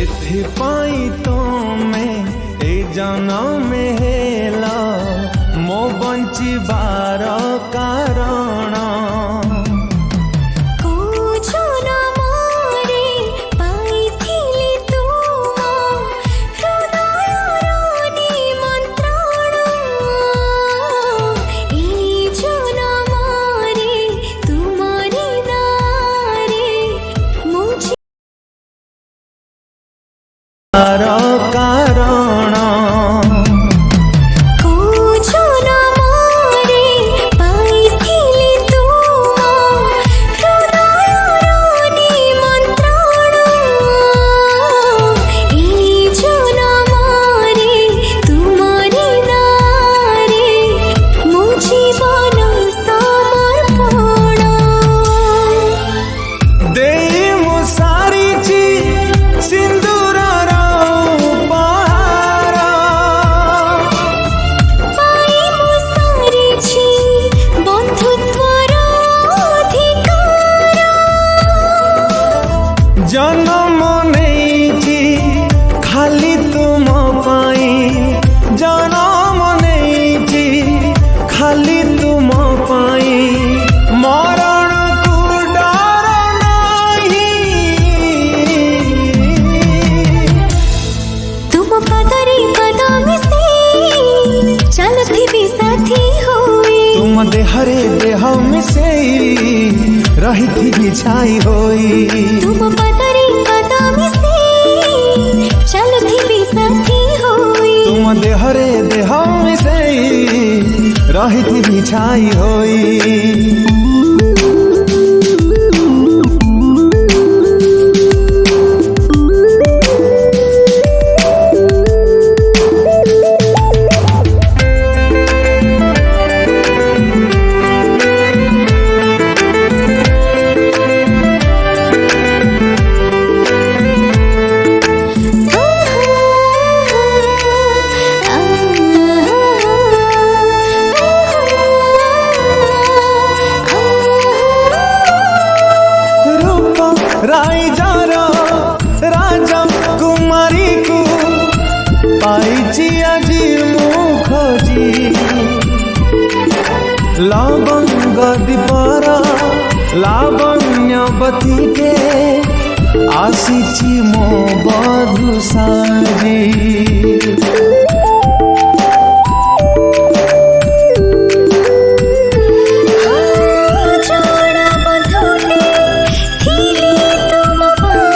एथिपाई तो मैं ए जनम हेला मो बंचिबार कारण कारण जन्म नहीं खाली तुम पाई जन्म नहीं खाली तुम पाई मरण को डर नहीं तुम पदरी कदम से चलती भी साथी होई तुम देहरे देह मिसे रही थी बिछाई होई तुम पदरी कदम से चलती भी साथी होई तुम देहरे देह मिसे रही थी बिछाई होई राजा कुमारी को पाइची आजी मुखजी लवंग दीपर लावण्यवती के आसीची मो बधु साजी।